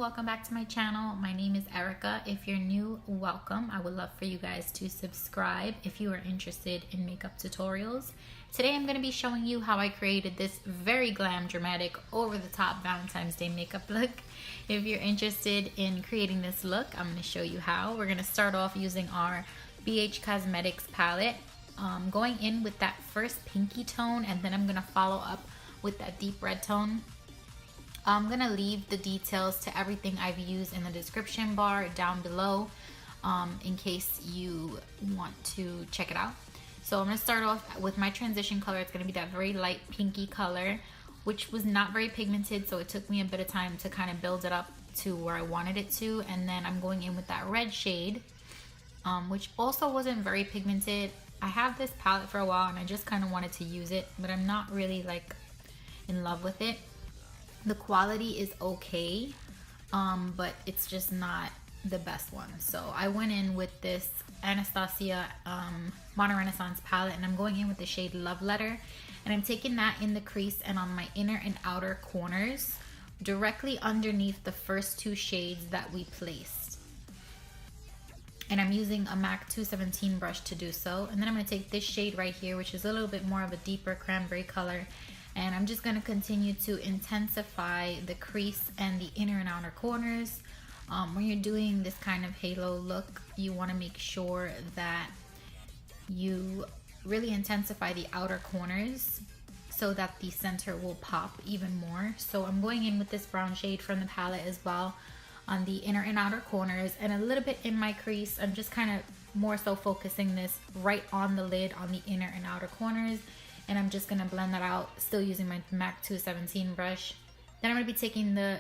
welcome back to my channel. My name is Erica. If you're new, welcome. I would love for you guys to subscribe if you are interested in makeup tutorials. Today I'm going to be showing you how I created this very glam, dramatic, over-the-top Valentine's Day makeup look. If you're interested in creating this look, I'm going to show you how. We're going to start off using our BH Cosmetics palette, going in with that first pinky tone, and then I'm going to follow up with that deep red tone. I'm gonna leave the details to everything I've used in the description bar down below in case you want to check it out. So I'm gonna start off with my transition color. It's gonna be that very light pinky color, which was not very pigmented, so it took me a bit of time to kind of build it up to where I wanted it to. And then I'm going in with that red shade, which also wasn't very pigmented. I have this palette for a while and I just kind of wanted to use it, but I'm not really like in love with it. The quality is okay, but it's just not the best one. So I went in with this Anastasia Modern Renaissance palette, and I'm going in with the shade Love Letter, and I'm taking that in the crease and on my inner and outer corners, directly underneath the first two shades that we placed. And I'm using a MAC 217 brush to do so. And then I'm going to take this shade right here, which is a little bit more of a deeper cranberry color, and I'm just going to continue to intensify the crease and the inner and outer corners. When you're doing this kind of halo look, you want to make sure that you really intensify the outer corners so that the center will pop even more. So I'm going in with this brown shade from the palette as well on the inner and outer corners, and a little bit in my crease. I'm just kind of more so focusing this right on the lid on the inner and outer corners. And I'm just gonna blend that out, still using my MAC 217 brush. Then I'm gonna be taking the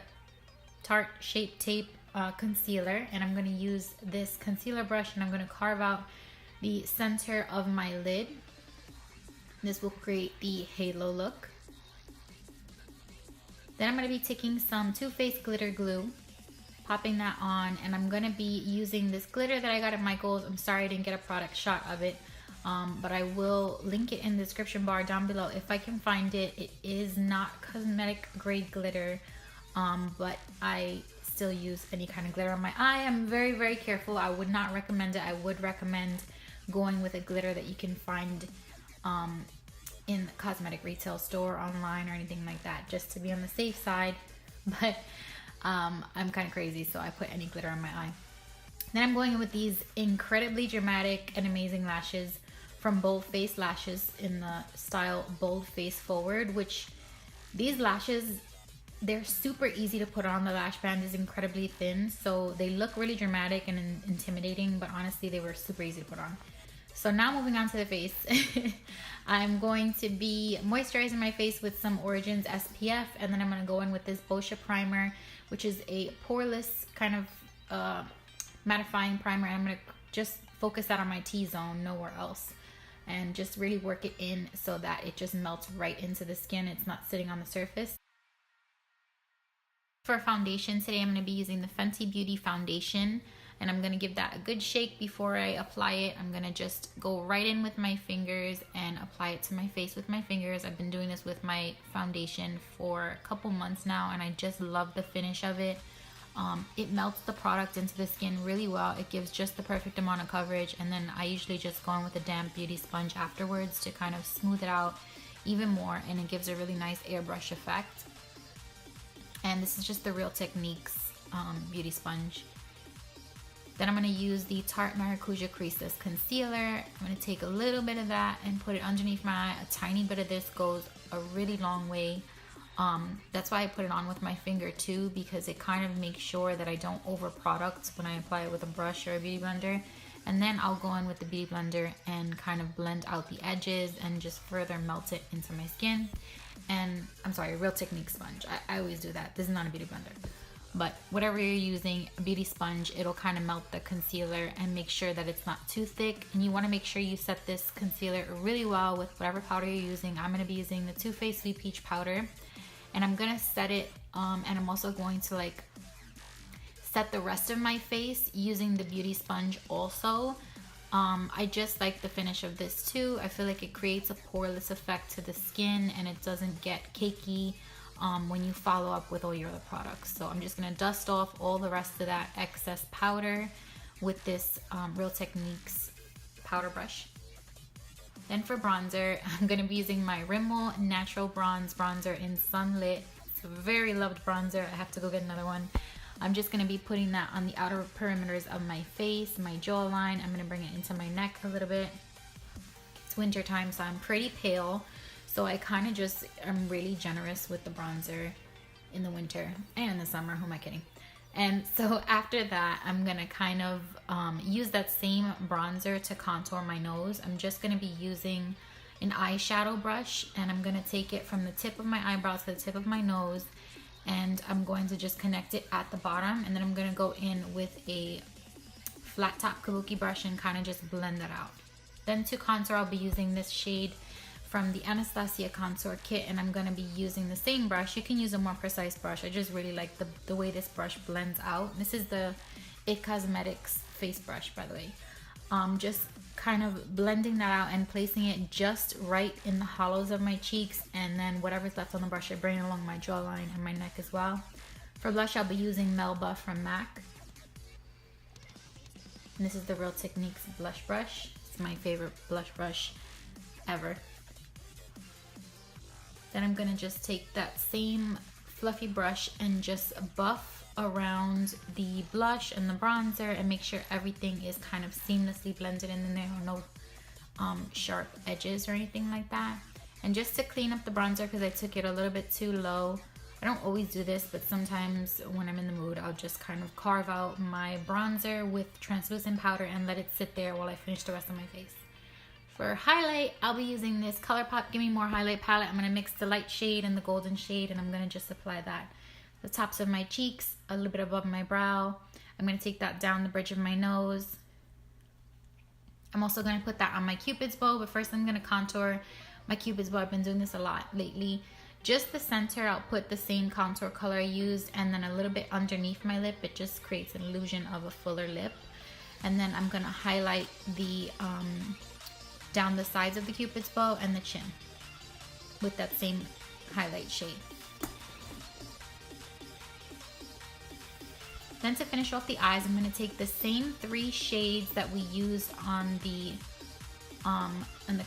Tarte Shape Tape concealer, and I'm gonna use this concealer brush, and I'm gonna carve out the center of my lid. This will create the halo look. Then I'm gonna be taking some Too Faced glitter glue, popping that on, and I'm gonna be using this glitter that I got at Michael's. I'm sorry I didn't get a product shot of it. But I will link it in the description bar down below if I can find it. It is not cosmetic grade glitter, but I still use any kind of glitter on my eye. I'm very, very careful. I would not recommend it. I would recommend going with a glitter that you can find in the cosmetic retail store, online, or anything like that, just to be on the safe side. But I'm kind of crazy, so I put any glitter on my eye. Then I'm going in with these incredibly dramatic and amazing lashes from Bold Face Lashes in the style Bold Face Forward, which these lashes, they're super easy to put on. The lash band is incredibly thin, so they look really dramatic and intimidating, but honestly, they were super easy to put on. So now moving on to the face, I'm going to be moisturizing my face with some Origins SPF, and then I'm going to go in with this Boscia primer, which is a poreless kind of mattifying primer. I'm going to just focus that on my T-zone, nowhere else, and just really work it in so that it just melts right into the skin. It's not sitting on the surface. For foundation today, I'm going to be using the Fenty Beauty foundation, and I'm going to give that a good shake before I apply it. I'm going to just go right in with my fingers and apply it to my face with my fingers. I've been doing this with my foundation for a couple months now, and I just love the finish of it. It melts the product into the skin really well. It gives just the perfect amount of coverage, and then I usually just go in with a damp beauty sponge afterwards to kind of smooth it out even more, and it gives a really nice airbrush effect. And this is just the Real Techniques beauty sponge. Then I'm going to use the Tarte Maracuja Creaseless concealer. I'm going to take a little bit of that and put it underneath my eye. A tiny bit of this goes a really long way. That's why I put it on with my finger too, because it kind of makes sure that I don't over product when I apply it with a brush or a beauty blender. And then I'll go in with the beauty blender and kind of blend out the edges and just further melt it into my skin. And I'm sorry, Real Technique sponge. I always do that. This is not a beauty blender. But whatever you're using, a beauty sponge, it'll kind of melt the concealer and make sure that it's not too thick. And you want to make sure you set this concealer really well with whatever powder you're using. I'm going to be using the Too Faced Sweet Peach powder. And I'm gonna set it, and I'm also going to like set the rest of my face using the beauty sponge also. I just like the finish of this too. I feel like it creates a poreless effect to the skin, and it doesn't get cakey. when you follow up with all your other products. So I'm just gonna dust off all the rest of that excess powder with this Real Techniques powder brush. Then for bronzer, I'm gonna be using my Rimmel Natural Bronze Bronzer in Sunlit. It's a very loved bronzer. I have to go get another one. I'm just gonna be putting that on the outer perimeters of my face, my jawline. I'm gonna bring it into my neck a little bit. It's winter time, so I'm pretty pale. So I kind of just am really generous with the bronzer in the winter and in the summer. Who am I kidding? And so after that, I'm gonna kind of use that same bronzer to contour my nose. I'm just gonna be using an eyeshadow brush, and I'm gonna take it from the tip of my eyebrow to the tip of my nose, and I'm going to just connect it at the bottom, and then I'm gonna go in with a flat top kabuki brush and kind of just blend that out. Then to contour, I'll be using this shade from the Anastasia contour kit, and I'm gonna be using the same brush. You can use a more precise brush. I just really like the way this brush blends out. This is the It Cosmetics face brush, by the way. Just kind of blending that out and placing it just right in the hollows of my cheeks, and then whatever's left on the brush I bring it along my jawline and my neck as well. For blush, I'll be using Melba from MAC. And this is the Real Techniques blush brush. It's my favorite blush brush ever. Then I'm gonna just take that same fluffy brush and just buff around the blush and the bronzer and make sure everything is kind of seamlessly blended in there, no sharp edges or anything like that. And just to clean up the bronzer, because I took it a little bit too low. I don't always do this, but sometimes when I'm in the mood, I'll just kind of carve out my bronzer with translucent powder and let it sit there while I finish the rest of my face. For highlight, I'll be using this ColourPop Gimme More highlight palette. I'm going to mix the light shade and the golden shade, and I'm going to just apply that the tops of my cheeks, a little bit above my brow. I'm going to take that down the bridge of my nose. I'm also going to put that on my Cupid's bow, but first I'm going to contour my Cupid's bow. I've been doing this a lot lately. Just the center, I'll put the same contour color I used, and then a little bit underneath my lip. It just creates an illusion of a fuller lip. And then I'm going to highlight the down the sides of the Cupid's bow and the chin with that same highlight shade. Then to finish off the eyes, I'm going to take the same 3 shades that we used on the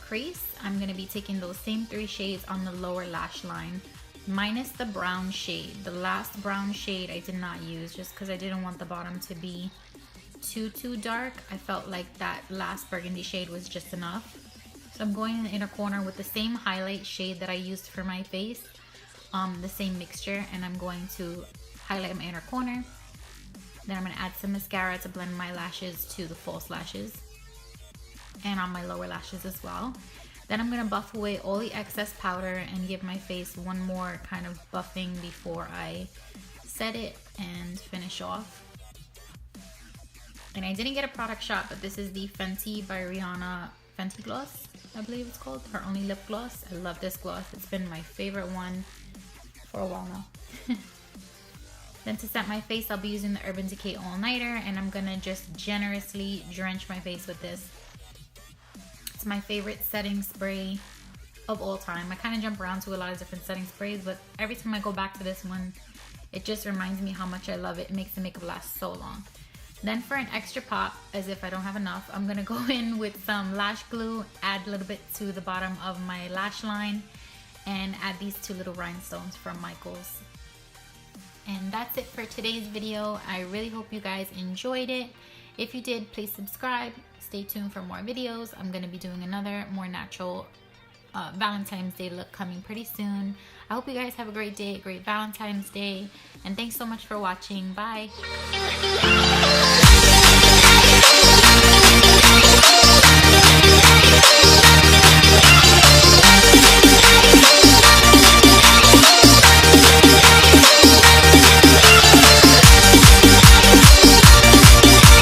crease. I'm going to be taking those same 3 shades on the lower lash line, minus the brown shade. The last brown shade I did not use just because I didn't want the bottom to be too dark. I felt like that last burgundy shade was just enough. So I'm going in the inner corner with the same highlight shade that I used for my face, the same mixture, and I'm going to highlight my inner corner. Then I'm going to add some mascara to blend my lashes to the false lashes and on my lower lashes as well. Then I'm going to buff away all the excess powder and give my face one more kind of buffing before I set it and finish off. And I didn't get a product shot, but this is the Fenty by Rihanna Fenty Gloss, I believe it's called. Her only lip gloss. I love this gloss. It's been my favorite one for a while now. Then to set my face, I'll be using the Urban Decay All Nighter, and I'm gonna just generously drench my face with this. It's my favorite setting spray of all time. I kind of jump around to a lot of different setting sprays, but every time I go back to this one, it just reminds me how much I love it. It makes the makeup last so long. Then for an extra pop, as if I don't have enough, I'm gonna go in with some lash glue, add a little bit to the bottom of my lash line, and add these 2 little rhinestones from Michaels. And that's it for today's video. I really hope you guys enjoyed it. If you did, please subscribe. Stay tuned for more videos. I'm gonna be doing another more natural Valentine's Day look coming pretty soon. I hope you guys have a great day, a great Valentine's Day, and thanks so much for watching. Bye.